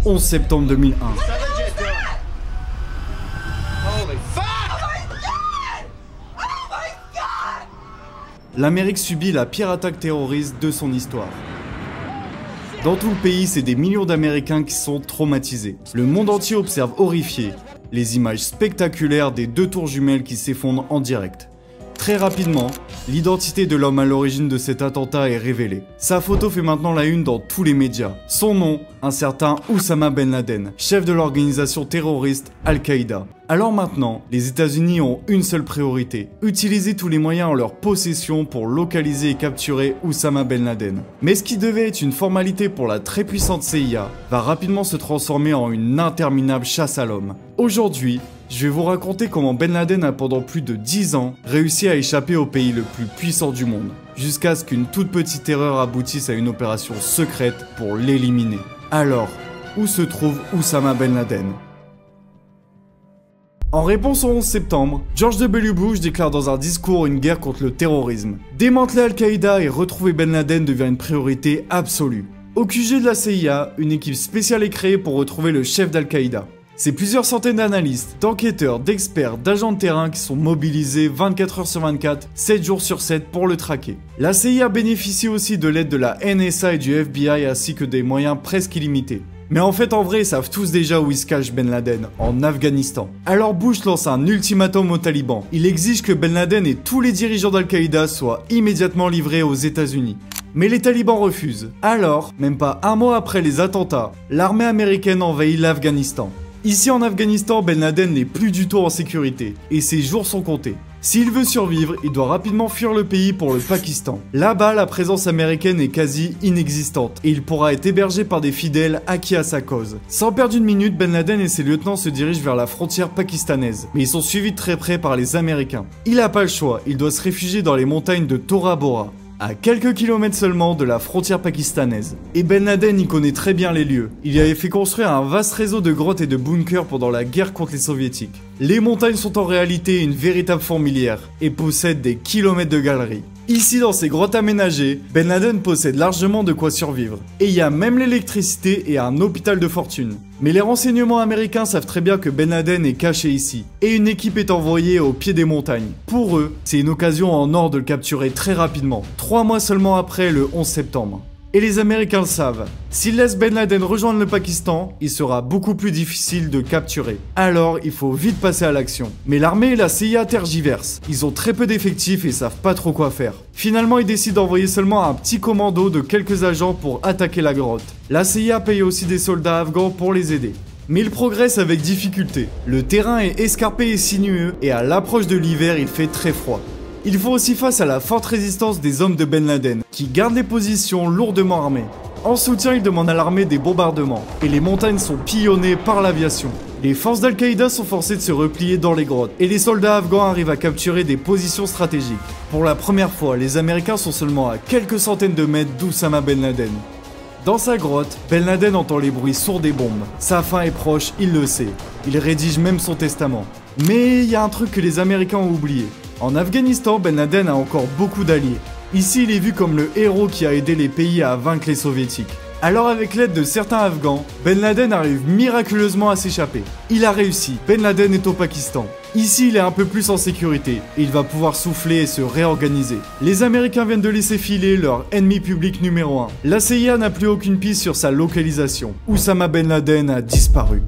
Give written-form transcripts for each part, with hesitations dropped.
11 septembre 2001. L'Amérique subit la pire attaque terroriste de son histoire. Dans tout le pays, c'est des millions d'Américains qui sont traumatisés. Le monde entier observe horrifié les images spectaculaires des deux tours jumelles qui s'effondrent en direct. Très rapidement, l'identité de l'homme à l'origine de cet attentat est révélée. Sa photo fait maintenant la une dans tous les médias. Son nom, un certain Oussama Ben Laden, chef de l'organisation terroriste Al-Qaïda. Alors maintenant, les États-Unis ont une seule priorité, utiliser tous les moyens en leur possession pour localiser et capturer Oussama Ben Laden. Mais ce qui devait être une formalité pour la très puissante CIA va rapidement se transformer en une interminable chasse à l'homme. Aujourd'hui, je vais vous raconter comment Ben Laden a pendant plus de 10 ans réussi à échapper au pays le plus puissant du monde, jusqu'à ce qu'une toute petite erreur aboutisse à une opération secrète pour l'éliminer. Alors, où se trouve Oussama Ben Laden ? En réponse au 11 septembre, George W. Bush déclare dans un discours une guerre contre le terrorisme. Démanteler Al-Qaïda et retrouver Ben Laden devient une priorité absolue. Au QG de la CIA, une équipe spéciale est créée pour retrouver le chef d'Al-Qaïda. C'est plusieurs centaines d'analystes, d'enquêteurs, d'experts, d'agents de terrain qui sont mobilisés 24 heures sur 24, 7 jours sur 7 pour le traquer. La CIA bénéficie aussi de l'aide de la NSA et du FBI ainsi que des moyens presque illimités. Mais en fait, en vrai, ils savent tous déjà où il se cache Ben Laden, en Afghanistan. Alors Bush lance un ultimatum aux talibans. Il exige que Ben Laden et tous les dirigeants d'Al-Qaïda soient immédiatement livrés aux États-Unis. Mais les talibans refusent. Alors, même pas un mois après les attentats, l'armée américaine envahit l'Afghanistan. Ici en Afghanistan, Ben Laden n'est plus du tout en sécurité, et ses jours sont comptés. S'il veut survivre, il doit rapidement fuir le pays pour le Pakistan. Là-bas, la présence américaine est quasi inexistante, et il pourra être hébergé par des fidèles acquis à sa cause. Sans perdre une minute, Ben Laden et ses lieutenants se dirigent vers la frontière pakistanaise, mais ils sont suivis de très près par les Américains. Il n'a pas le choix, il doit se réfugier dans les montagnes de Tora Bora, à quelques kilomètres seulement de la frontière pakistanaise. Et Ben Laden y connaît très bien les lieux. Il y avait fait construire un vaste réseau de grottes et de bunkers pendant la guerre contre les soviétiques. Les montagnes sont en réalité une véritable fourmilière et possèdent des kilomètres de galeries. Ici, dans ces grottes aménagées, Ben Laden possède largement de quoi survivre. Et il y a même l'électricité et un hôpital de fortune. Mais les renseignements américains savent très bien que Ben Laden est caché ici, et une équipe est envoyée au pied des montagnes. Pour eux, c'est une occasion en or de le capturer très rapidement, 3 mois seulement après le 11 septembre. Et les Américains le savent. S'ils laissent Ben Laden rejoindre le Pakistan, il sera beaucoup plus difficile de capturer. Alors, il faut vite passer à l'action. Mais l'armée et la CIA tergiversent. Ils ont très peu d'effectifs et savent pas trop quoi faire. Finalement, ils décident d'envoyer seulement un petit commando de quelques agents pour attaquer la grotte. La CIA paye aussi des soldats afghans pour les aider. Mais il progresse avec difficulté. Le terrain est escarpé et sinueux, et à l'approche de l'hiver, il fait très froid. Ils font aussi face à la forte résistance des hommes de Ben Laden, qui gardent des positions lourdement armées. En soutien, ils demandent à l'armée des bombardements, et les montagnes sont pillonnées par l'aviation. Les forces d'Al-Qaïda sont forcées de se replier dans les grottes, et les soldats afghans arrivent à capturer des positions stratégiques. Pour la première fois, les Américains sont seulement à quelques centaines de mètres d'Oussama Ben Laden. Dans sa grotte, Ben Laden entend les bruits sourds des bombes. Sa fin est proche, il le sait. Il rédige même son testament. Mais il y a un truc que les Américains ont oublié. En Afghanistan, Ben Laden a encore beaucoup d'alliés. Ici, il est vu comme le héros qui a aidé les pays à vaincre les soviétiques. Alors avec l'aide de certains Afghans, Ben Laden arrive miraculeusement à s'échapper. Il a réussi, Ben Laden est au Pakistan. Ici, il est un peu plus en sécurité, et il va pouvoir souffler et se réorganiser. Les Américains viennent de laisser filer leur ennemi public numéro 1. La CIA n'a plus aucune piste sur sa localisation. Oussama Ben Laden a disparu.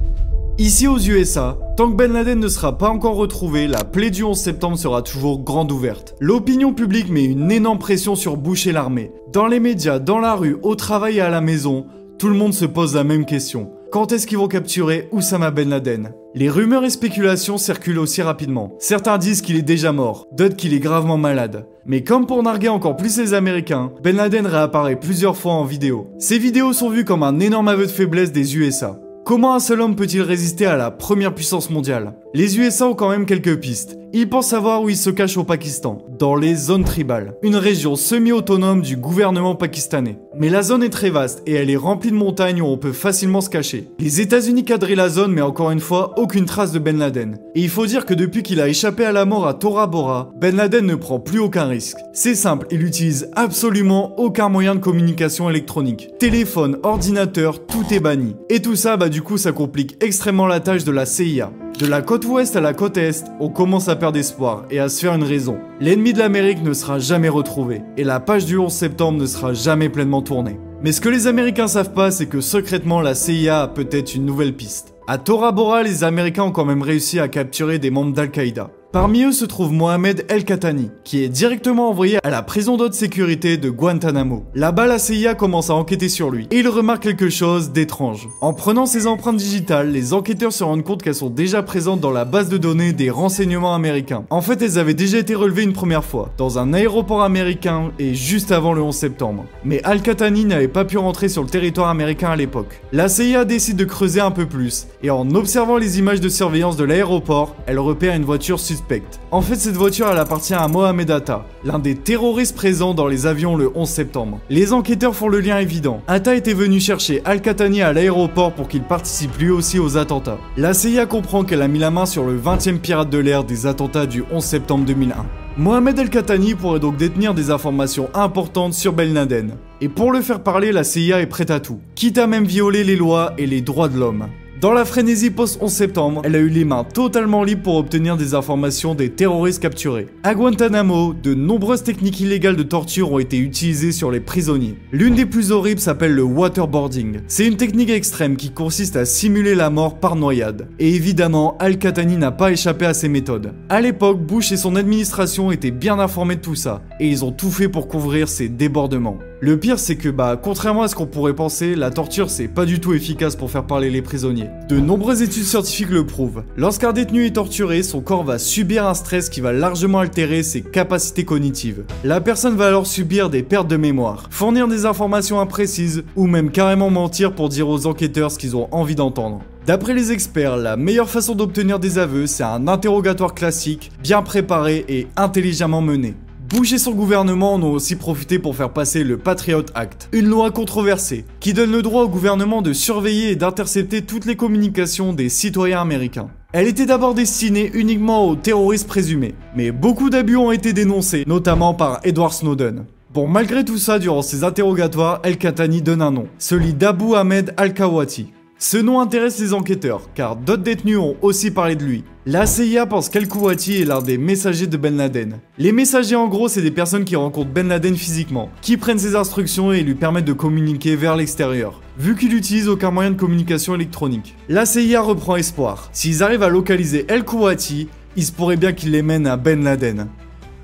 Ici aux USA, tant que Ben Laden ne sera pas encore retrouvé, la plaie du 11 septembre sera toujours grande ouverte. L'opinion publique met une énorme pression sur Bush et l'armée. Dans les médias, dans la rue, au travail et à la maison, tout le monde se pose la même question. Quand est-ce qu'ils vont capturer Oussama Ben Laden? Les rumeurs et spéculations circulent aussi rapidement. Certains disent qu'il est déjà mort, d'autres qu'il est gravement malade. Mais comme pour narguer encore plus les Américains, Ben Laden réapparaît plusieurs fois en vidéo. Ces vidéos sont vues comme un énorme aveu de faiblesse des USA. Comment un seul homme peut-il résister à la première puissance mondiale? Les USA ont quand même quelques pistes. Ils pensent savoir où il se cache au Pakistan, dans les zones tribales, une région semi-autonome du gouvernement pakistanais. Mais la zone est très vaste et elle est remplie de montagnes où on peut facilement se cacher. Les États-Unis cadraient la zone, mais encore une fois, aucune trace de Ben Laden. Et il faut dire que depuis qu'il a échappé à la mort à Tora Bora, Ben Laden ne prend plus aucun risque. C'est simple, il utilise absolument aucun moyen de communication électronique. Téléphone, ordinateur, tout est banni. Et tout ça, du coup, ça complique extrêmement la tâche de la CIA. De la côte ouest à la côte est, on commence à perdre espoir et à se faire une raison. L'ennemi de l'Amérique ne sera jamais retrouvé, et la page du 11 septembre ne sera jamais pleinement tournée. Mais ce que les Américains savent pas, c'est que secrètement la CIA a peut-être une nouvelle piste. À Tora Bora, les Américains ont quand même réussi à capturer des membres d'Al-Qaïda. Parmi eux se trouve Mohamed El-Khatani, qui est directement envoyé à la prison d'haute sécurité de Guantanamo. Là-bas, la CIA commence à enquêter sur lui, et il remarque quelque chose d'étrange. En prenant ses empreintes digitales, les enquêteurs se rendent compte qu'elles sont déjà présentes dans la base de données des renseignements américains. En fait, elles avaient déjà été relevées une première fois, dans un aéroport américain et juste avant le 11 septembre. Mais Al-Khatani n'avait pas pu rentrer sur le territoire américain à l'époque. La CIA décide de creuser un peu plus, et en observant les images de surveillance de l'aéroport, elle repère une voiture suspecte. En fait, cette voiture, elle appartient à Mohamed Atta, l'un des terroristes présents dans les avions le 11 septembre. Les enquêteurs font le lien évident. Atta était venu chercher Al-Khatani à l'aéroport pour qu'il participe lui aussi aux attentats. La CIA comprend qu'elle a mis la main sur le 20e pirate de l'air des attentats du 11 septembre 2001. Mohamed El-Khatani pourrait donc détenir des informations importantes sur Ben Laden. Et pour le faire parler, la CIA est prête à tout, quitte à même violer les lois et les droits de l'homme. Dans la frénésie post-11 septembre, elle a eu les mains totalement libres pour obtenir des informations des terroristes capturés. À Guantanamo, de nombreuses techniques illégales de torture ont été utilisées sur les prisonniers. L'une des plus horribles s'appelle le waterboarding. C'est une technique extrême qui consiste à simuler la mort par noyade. Et évidemment, Al-Khatani n'a pas échappé à ces méthodes. À l'époque, Bush et son administration étaient bien informés de tout ça, et ils ont tout fait pour couvrir ces débordements. Le pire, c'est que contrairement à ce qu'on pourrait penser, la torture c'est pas du tout efficace pour faire parler les prisonniers. De nombreuses études scientifiques le prouvent. Lorsqu'un détenu est torturé, son corps va subir un stress qui va largement altérer ses capacités cognitives. La personne va alors subir des pertes de mémoire, fournir des informations imprécises, ou même carrément mentir pour dire aux enquêteurs ce qu'ils ont envie d'entendre. D'après les experts, la meilleure façon d'obtenir des aveux, c'est un interrogatoire classique, bien préparé et intelligemment mené. Bush et son gouvernement en ont aussi profité pour faire passer le Patriot Act, une loi controversée, qui donne le droit au gouvernement de surveiller et d'intercepter toutes les communications des citoyens américains. Elle était d'abord destinée uniquement aux terroristes présumés, mais beaucoup d'abus ont été dénoncés, notamment par Edward Snowden. Bon, malgré tout ça, durant ces interrogatoires, El-Khatani donne un nom, celui d'Abu Ahmed Al-Kawati. Ce nom intéresse les enquêteurs, car d'autres détenus ont aussi parlé de lui. La CIA pense qu'Al-Kawati est l'un des messagers de Ben Laden. Les messagers en gros, c'est des personnes qui rencontrent Ben Laden physiquement, qui prennent ses instructions et lui permettent de communiquer vers l'extérieur, vu qu'il n'utilise aucun moyen de communication électronique. La CIA reprend espoir. S'ils arrivent à localiser Al-Kawati, il se pourrait bien qu'ils les mènent à Ben Laden.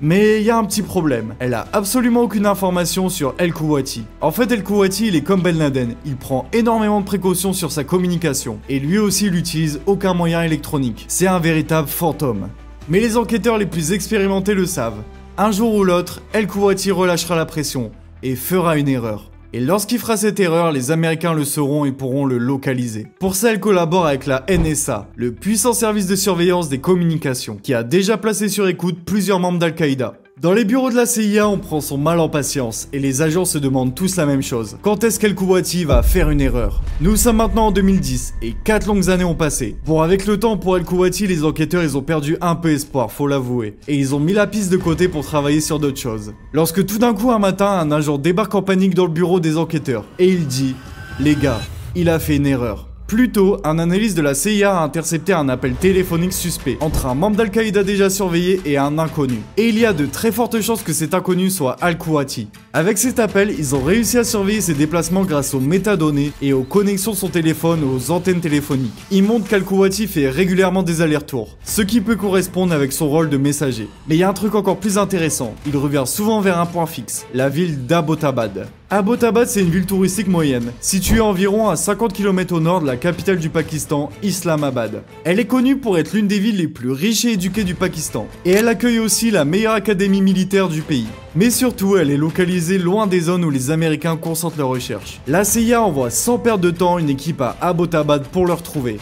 Mais il y a un petit problème, elle a absolument aucune information sur El-Kawati. En fait, El-Kawati, il est comme Ben Laden, il prend énormément de précautions sur sa communication, et lui aussi il n'utilise aucun moyen électronique. C'est un véritable fantôme. Mais les enquêteurs les plus expérimentés le savent. Un jour ou l'autre, El-Kawati relâchera la pression, et fera une erreur. Et lorsqu'il fera cette erreur, les Américains le sauront et pourront le localiser. Pour ça, elle collabore avec la NSA, le puissant service de surveillance des communications, qui a déjà placé sur écoute plusieurs membres d'Al-Qaïda. Dans les bureaux de la CIA, on prend son mal en patience, et les agents se demandent tous la même chose. Quand est-ce qu'Al-Kawati va faire une erreur? Nous sommes maintenant en 2010, et 4 longues années ont passé. Bon, avec le temps, pour Al-Kawati, les enquêteurs, ils ont perdu un peu espoir, faut l'avouer. Et ils ont mis la piste de côté pour travailler sur d'autres choses. Lorsque tout d'un coup, un matin, un agent débarque en panique dans le bureau des enquêteurs, et il dit « Les gars, il a fait une erreur ». Plus tôt, un analyste de la CIA a intercepté un appel téléphonique suspect entre un membre d'Al-Qaïda déjà surveillé et un inconnu. Et il y a de très fortes chances que cet inconnu soit Al-Kawati. Avec cet appel, ils ont réussi à surveiller ses déplacements grâce aux métadonnées et aux connexions de son téléphone aux antennes téléphoniques. Ils montrent qu'Al-Kawati fait régulièrement des allers-retours, ce qui peut correspondre avec son rôle de messager. Mais il y a un truc encore plus intéressant, il revient souvent vers un point fixe, la ville d'Abbottabad. Abbottabad, c'est une ville touristique moyenne, située environ à 50 km au nord de la capitale du Pakistan, Islamabad. Elle est connue pour être l'une des villes les plus riches et éduquées du Pakistan, et elle accueille aussi la meilleure académie militaire du pays. Mais surtout, elle est localisée loin des zones où les Américains concentrent leurs recherches. La CIA envoie sans perdre de temps une équipe à Abbottabad pour le retrouver.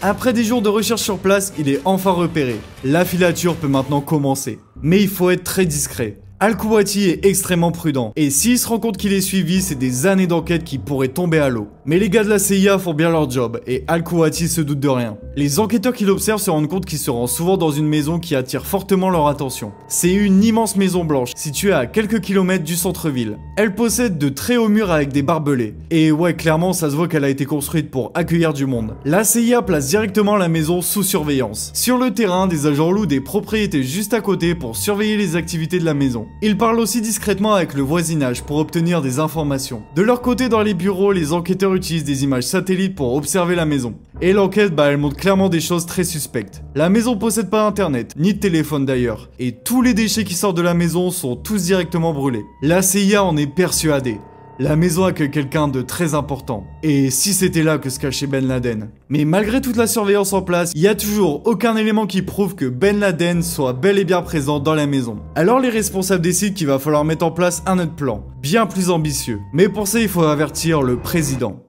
Après des jours de recherche sur place, il est enfin repéré. La filature peut maintenant commencer. Mais il faut être très discret. Al-Kuwati est extrêmement prudent, et s'il se rend compte qu'il est suivi, c'est des années d'enquête qui pourraient tomber à l'eau. Mais les gars de la CIA font bien leur job, et Al-Kuwati se doute de rien. Les enquêteurs qui l'observent se rendent compte qu'il se rend souvent dans une maison qui attire fortement leur attention. C'est une immense maison blanche, située à quelques kilomètres du centre-ville. Elle possède de très hauts murs avec des barbelés. Et ouais, clairement, ça se voit qu'elle a été construite pour accueillir du monde. La CIA place directement la maison sous surveillance. Sur le terrain, des agents louent des propriétés juste à côté pour surveiller les activités de la maison. Ils parlent aussi discrètement avec le voisinage pour obtenir des informations. De leur côté, dans les bureaux, les enquêteurs utilisent des images satellites pour observer la maison. Et l'enquête, elle montre clairement des choses très suspectes. La maison possède pas internet, ni de téléphone d'ailleurs. Et tous les déchets qui sortent de la maison sont tous directement brûlés. La CIA en est persuadée. La maison accueille quelqu'un de très important. Et si c'était là que se cachait Ben Laden? Mais malgré toute la surveillance en place, il n'y a toujours aucun élément qui prouve que Ben Laden soit bel et bien présent dans la maison. Alors les responsables décident qu'il va falloir mettre en place un autre plan, bien plus ambitieux. Mais pour ça, il faut avertir le président.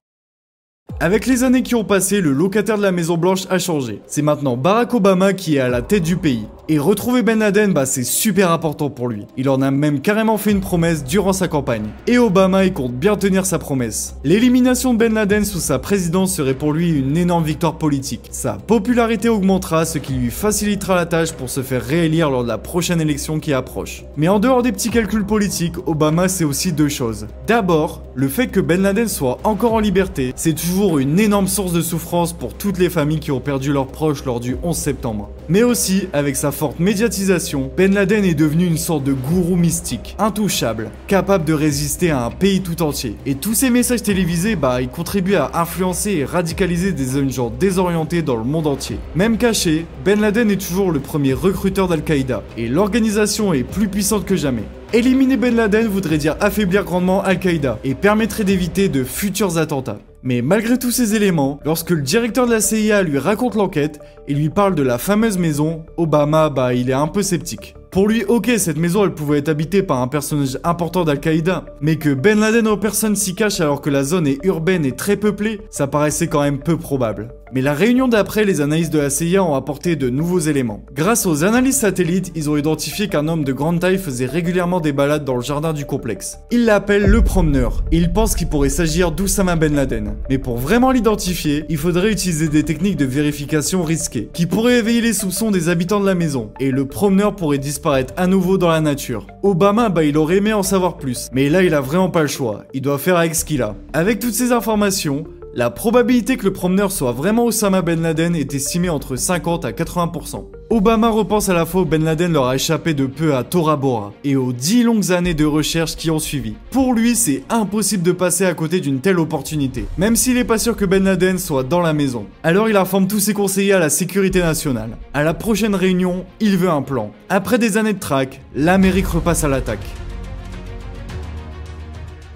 Avec les années qui ont passé, le locataire de la Maison Blanche a changé. C'est maintenant Barack Obama qui est à la tête du pays. Et retrouver Ben Laden, c'est super important pour lui. Il en a même carrément fait une promesse durant sa campagne. Et Obama, il compte bien tenir sa promesse. L'élimination de Ben Laden sous sa présidence serait pour lui une énorme victoire politique. Sa popularité augmentera, ce qui lui facilitera la tâche pour se faire réélire lors de la prochaine élection qui approche. Mais en dehors des petits calculs politiques, Obama sait aussi deux choses. D'abord, le fait que Ben Laden soit encore en liberté, c'est toujours une énorme source de souffrance pour toutes les familles qui ont perdu leurs proches lors du 11 septembre. Mais aussi, avec sa forte médiatisation, Ben Laden est devenu une sorte de gourou mystique, intouchable, capable de résister à un pays tout entier. Et tous ces messages télévisés, ils contribuent à influencer et radicaliser des jeunes gens désorientés dans le monde entier. Même caché, Ben Laden est toujours le premier recruteur d'Al-Qaïda, et l'organisation est plus puissante que jamais. Éliminer Ben Laden voudrait dire affaiblir grandement Al-Qaïda, et permettrait d'éviter de futurs attentats. Mais malgré tous ces éléments, lorsque le directeur de la CIA lui raconte l'enquête et lui parle de la fameuse maison, Obama, il est un peu sceptique. Pour lui, ok, cette maison elle pouvait être habitée par un personnage important d'Al-Qaïda, mais que Ben Laden en personne s'y cache alors que la zone est urbaine et très peuplée, ça paraissait quand même peu probable. Mais la réunion d'après, les analyses de la CIA ont apporté de nouveaux éléments. Grâce aux analyses satellites, ils ont identifié qu'un homme de grande taille faisait régulièrement des balades dans le jardin du complexe. Ils l'appellent le promeneur, et ils pensent qu'il pourrait s'agir d'Oussama Ben Laden. Mais pour vraiment l'identifier, il faudrait utiliser des techniques de vérification risquées, qui pourraient éveiller les soupçons des habitants de la maison, et le promeneur pourrait disparaître à nouveau dans la nature. Obama, il aurait aimé en savoir plus, mais là il a vraiment pas le choix, il doit faire avec ce qu'il a. Avec toutes ces informations, la probabilité que le promeneur soit vraiment Oussama Ben Laden est estimée entre 50 à 80%. Obama repense à la fois où Ben Laden leur a échappé de peu à Tora Bora et aux 10 longues années de recherche qui ont suivi. Pour lui, c'est impossible de passer à côté d'une telle opportunité, même s'il est pas sûr que Ben Laden soit dans la maison. Alors il informe tous ses conseillers à la sécurité nationale. À la prochaine réunion, il veut un plan. Après des années de traque, l'Amérique repasse à l'attaque.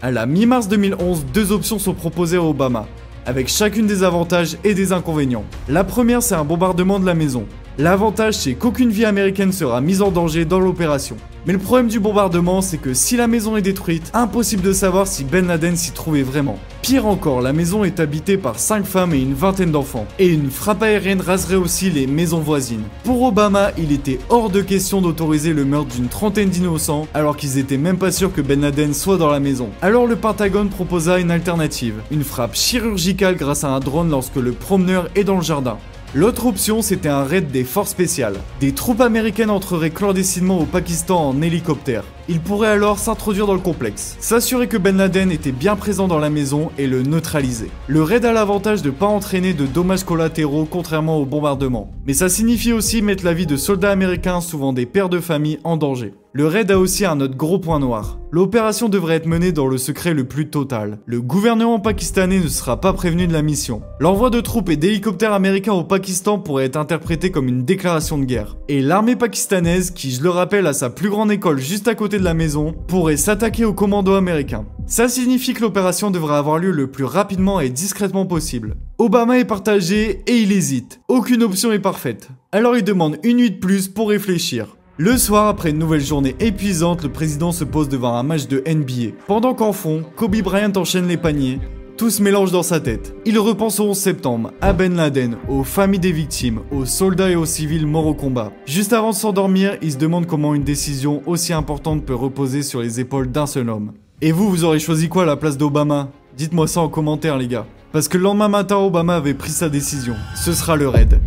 À la mi-mars 2011, deux options sont proposées à Obama, avec chacune des avantages et des inconvénients. La première, c'est un bombardement de la maison. L'avantage, c'est qu'aucune vie américaine sera mise en danger dans l'opération. Mais le problème du bombardement, c'est que si la maison est détruite, impossible de savoir si Ben Laden s'y trouvait vraiment. Pire encore, la maison est habitée par 5 femmes et une vingtaine d'enfants. Et une frappe aérienne raserait aussi les maisons voisines. Pour Obama, il était hors de question d'autoriser le meurtre d'une trentaine d'innocents, alors qu'ils étaient même pas sûrs que Ben Laden soit dans la maison. Alors le Pentagone proposa une alternative, une frappe chirurgicale grâce à un drone lorsque le promeneur est dans le jardin. L'autre option, c'était un raid des forces spéciales. Des troupes américaines entreraient clandestinement au Pakistan en hélicoptère. Ils pourraient alors s'introduire dans le complexe, s'assurer que Ben Laden était bien présent dans la maison et le neutraliser. Le raid a l'avantage de ne pas entraîner de dommages collatéraux contrairement au bombardement. Mais ça signifie aussi mettre la vie de soldats américains, souvent des pères de famille, en danger. Le raid a aussi un autre gros point noir. L'opération devrait être menée dans le secret le plus total. Le gouvernement pakistanais ne sera pas prévenu de la mission. L'envoi de troupes et d'hélicoptères américains au Pakistan pourrait être interprété comme une déclaration de guerre. Et l'armée pakistanaise, qui je le rappelle a sa plus grande école juste à côté de la maison, pourrait s'attaquer aux commandos américains. Ça signifie que l'opération devrait avoir lieu le plus rapidement et discrètement possible. Obama est partagé et il hésite. Aucune option est parfaite. Alors il demande une nuit de plus pour réfléchir. Le soir, après une nouvelle journée épuisante, le président se pose devant un match de NBA. Pendant qu'en fond, Kobe Bryant enchaîne les paniers. Tout se mélange dans sa tête. Il repense au 11 septembre, à Ben Laden, aux familles des victimes, aux soldats et aux civils morts au combat. Juste avant de s'endormir, il se demande comment une décision aussi importante peut reposer sur les épaules d'un seul homme. Et vous aurez choisi quoi à la place d'Obama? Dites-moi ça en commentaire les gars. Parce que le lendemain matin, Obama avait pris sa décision. Ce sera le raid.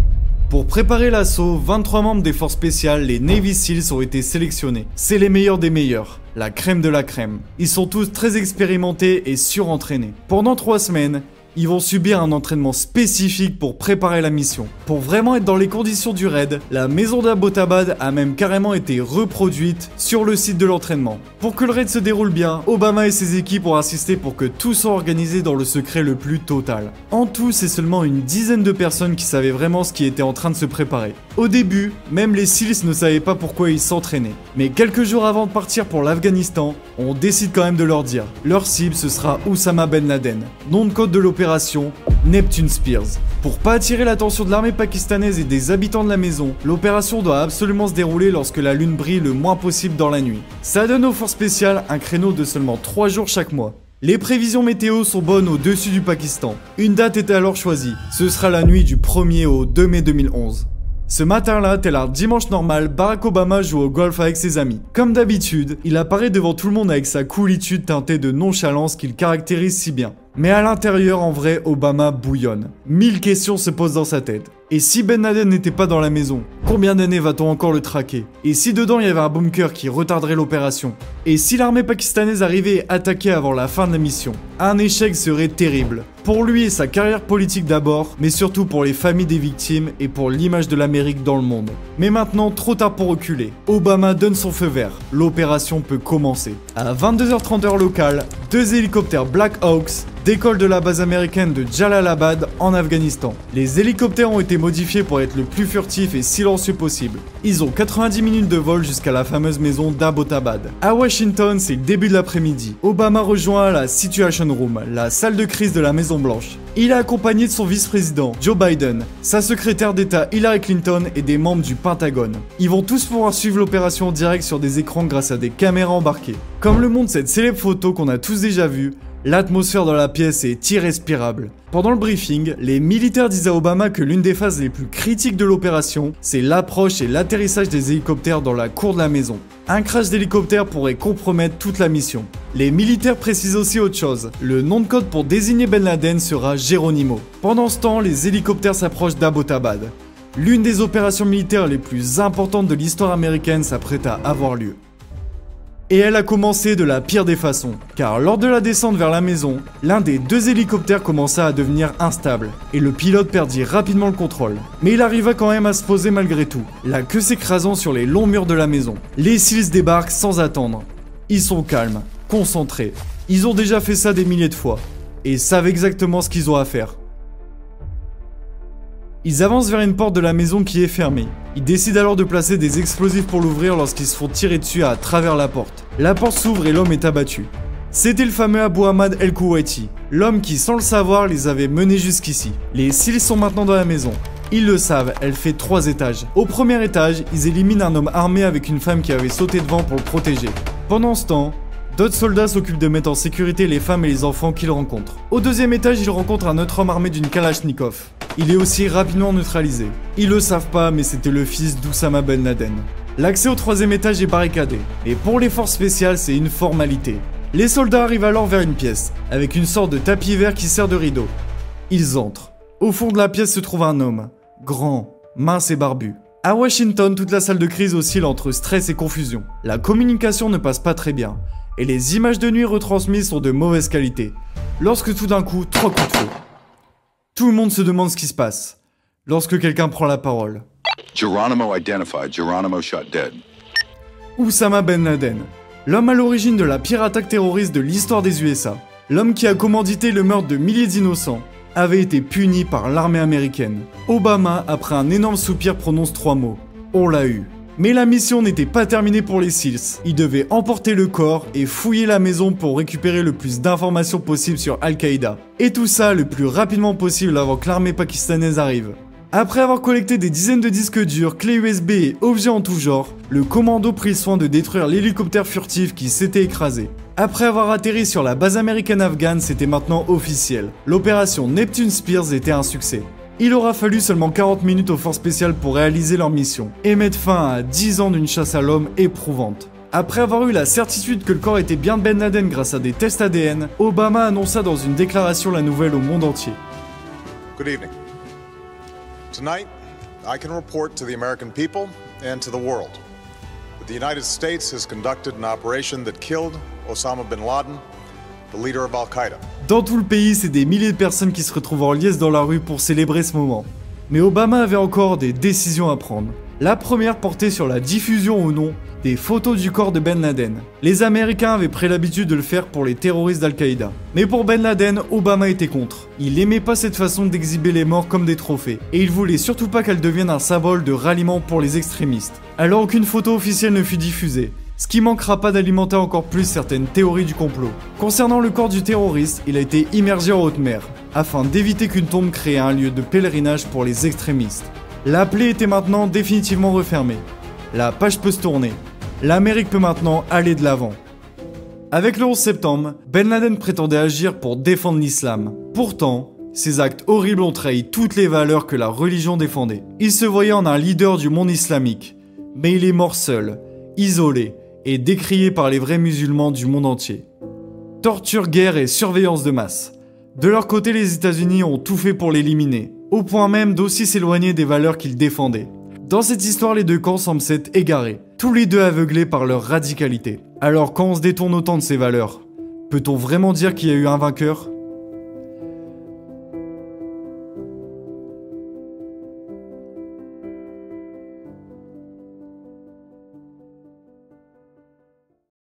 Pour préparer l'assaut, 23 membres des forces spéciales, les Navy Seals, ont été sélectionnés. C'est les meilleurs des meilleurs, la crème de la crème. Ils sont tous très expérimentés et surentraînés. Pendant 3 semaines, ils vont subir un entraînement spécifique pour préparer la mission. Pour vraiment être dans les conditions du raid, la maison d'Abbottabad a même carrément été reproduite sur le site de l'entraînement. Pour que le raid se déroule bien, Obama et ses équipes ont insisté pour que tout soit organisé dans le secret le plus total. En tout, c'est seulement une dizaine de personnes qui savaient vraiment ce qui était en train de se préparer. Au début, même les SEALs ne savaient pas pourquoi ils s'entraînaient. Mais quelques jours avant de partir pour l'Afghanistan, on décide quand même de leur dire. Leur cible, ce sera Oussama Ben Laden. Nom de code de l'opération, Neptune Spears. Pour pas attirer l'attention de l'armée pakistanaise et des habitants de la maison, l'opération doit absolument se dérouler lorsque la lune brille le moins possible dans la nuit. Ça donne aux forces spéciales un créneau de seulement 3 jours chaque mois. Les prévisions météo sont bonnes au-dessus du Pakistan. Une date était alors choisie, ce sera la nuit du 1er au 2 mai 2011. Ce matin-là, tel un dimanche normal, Barack Obama joue au golf avec ses amis. Comme d'habitude, il apparaît devant tout le monde avec sa coolitude teintée de nonchalance qu'il caractérise si bien. Mais à l'intérieur, en vrai, Obama bouillonne. 1000 questions se posent dans sa tête. Et si Ben Laden n'était pas dans la maison, combien d'années va-t-on encore le traquer? Et si dedans il y avait un bunker qui retarderait l'opération? Et si l'armée pakistanaise arrivait et attaquait avant la fin de la mission? Un échec serait terrible. Pour lui et sa carrière politique d'abord, mais surtout pour les familles des victimes et pour l'image de l'Amérique dans le monde. Mais maintenant, trop tard pour reculer. Obama donne son feu vert. L'opération peut commencer. À 22h30 heure locale, 2 hélicoptères Black Hawks décollent de la base américaine de Jalalabad en Afghanistan. Les hélicoptères ont été modifiés pour être le plus furtif et silencieux possible. Ils ont 90 minutes de vol jusqu'à la fameuse maison d'Abbottabad. À Washington, c'est le début de l'après-midi. Obama rejoint la Situation Room, la salle de crise de la Maison Blanche. Il est accompagné de son vice-président, Joe Biden, sa secrétaire d'État Hillary Clinton et des membres du Pentagone. Ils vont tous pouvoir suivre l'opération en direct sur des écrans grâce à des caméras embarquées. Comme le montre cette célèbre photo qu'on a tous déjà vue, l'atmosphère dans la pièce est irrespirable. Pendant le briefing, les militaires disent à Obama que l'une des phases les plus critiques de l'opération, c'est l'approche et l'atterrissage des hélicoptères dans la cour de la maison. Un crash d'hélicoptère pourrait compromettre toute la mission. Les militaires précisent aussi autre chose. Le nom de code pour désigner Ben Laden sera Geronimo. Pendant ce temps, les hélicoptères s'approchent d'Abbottabad. L'une des opérations militaires les plus importantes de l'histoire américaine s'apprête à avoir lieu. Et elle a commencé de la pire des façons, car lors de la descente vers la maison, l'un des 2 hélicoptères commença à devenir instable, et le pilote perdit rapidement le contrôle. Mais il arriva quand même à se poser malgré tout, la queue s'écrasant sur les longs murs de la maison. Les SEALs débarquent sans attendre. Ils sont calmes, concentrés. Ils ont déjà fait ça des milliers de fois, et savent exactement ce qu'ils ont à faire. Ils avancent vers une porte de la maison qui est fermée. Ils décident alors de placer des explosifs pour l'ouvrir lorsqu'ils se font tirer dessus à travers la porte. La porte s'ouvre et l'homme est abattu. C'était le fameux Abu Ahmad El-Kuwaiti, l'homme qui, sans le savoir, les avait menés jusqu'ici. Les SEALs sont maintenant dans la maison. Ils le savent, elle fait 3 étages. Au premier étage, ils éliminent un homme armé avec une femme qui avait sauté devant pour le protéger. Pendant ce temps, d'autres soldats s'occupent de mettre en sécurité les femmes et les enfants qu'ils rencontrent. Au deuxième étage, ils rencontrent un autre homme armé d'une Kalachnikov. Il est aussi rapidement neutralisé. Ils le savent pas, mais c'était le fils d'Oussama Ben Laden. L'accès au 3e étage est barricadé, et pour les forces spéciales, c'est une formalité. Les soldats arrivent alors vers une pièce, avec une sorte de tapis vert qui sert de rideau. Ils entrent. Au fond de la pièce se trouve un homme, grand, mince et barbu. À Washington, toute la salle de crise oscille entre stress et confusion. La communication ne passe pas très bien, et les images de nuit retransmises sont de mauvaise qualité. Lorsque tout d'un coup, 3 coups de feu. Tout le monde se demande ce qui se passe, lorsque quelqu'un prend la parole. Geronimo identified. Geronimo shot dead. Oussama Ben Laden, l'homme à l'origine de la pire attaque terroriste de l'histoire des USA, l'homme qui a commandité le meurtre de milliers d'innocents, avait été puni par l'armée américaine. Obama, après un énorme soupir, prononce 3 mots. On l'a eu. Mais la mission n'était pas terminée pour les SEALs. Ils devaient emporter le corps et fouiller la maison pour récupérer le plus d'informations possible sur Al-Qaïda. Et tout ça le plus rapidement possible avant que l'armée pakistanaise arrive. Après avoir collecté des dizaines de disques durs, clés USB et objets en tout genre, le commando prit soin de détruire l'hélicoptère furtif qui s'était écrasé. Après avoir atterri sur la base américaine afghane, c'était maintenant officiel. L'opération Neptune Spears était un succès. Il aura fallu seulement 40 minutes aux forces spéciales pour réaliser leur mission et mettre fin à 10 ans d'une chasse à l'homme éprouvante. Après avoir eu la certitude que le corps était bien de Ben Laden grâce à des tests ADN, Obama annonça dans une déclaration la nouvelle au monde entier. Good evening. Tonight, I can report to the American people and to the world that the United States has conducted an operation that killed Osama bin Laden, the leader of Al-Qaeda. Dans tout le pays, c'est des milliers de personnes qui se retrouvent en liesse dans la rue pour célébrer ce moment. Mais Obama avait encore des décisions à prendre. La première portait sur la diffusion ou non des photos du corps de Ben Laden. Les Américains avaient pris l'habitude de le faire pour les terroristes d'Al-Qaïda. Mais pour Ben Laden, Obama était contre. Il aimait pas cette façon d'exhiber les morts comme des trophées. Et il voulait surtout pas qu'elle devienne un symbole de ralliement pour les extrémistes. Alors aucune photo officielle ne fut diffusée. Ce qui manquera pas d'alimenter encore plus certaines théories du complot. Concernant le corps du terroriste, il a été immergé en haute mer, afin d'éviter qu'une tombe crée un lieu de pèlerinage pour les extrémistes. La plaie était maintenant définitivement refermée. La page peut se tourner. L'Amérique peut maintenant aller de l'avant. Avec le 11 septembre, Ben Laden prétendait agir pour défendre l'islam. Pourtant, ces actes horribles ont trahi toutes les valeurs que la religion défendait. Il se voyait en un leader du monde islamique, mais il est mort seul, isolé et décrié par les vrais musulmans du monde entier. Torture, guerre et surveillance de masse. De leur côté, les États-Unis ont tout fait pour l'éliminer, au point même d'aussi s'éloigner des valeurs qu'ils défendaient. Dans cette histoire, les deux camps semblent s'être égarés, tous les deux aveuglés par leur radicalité. Alors quand on se détourne autant de ces valeurs, peut-on vraiment dire qu'il y a eu un vainqueur ?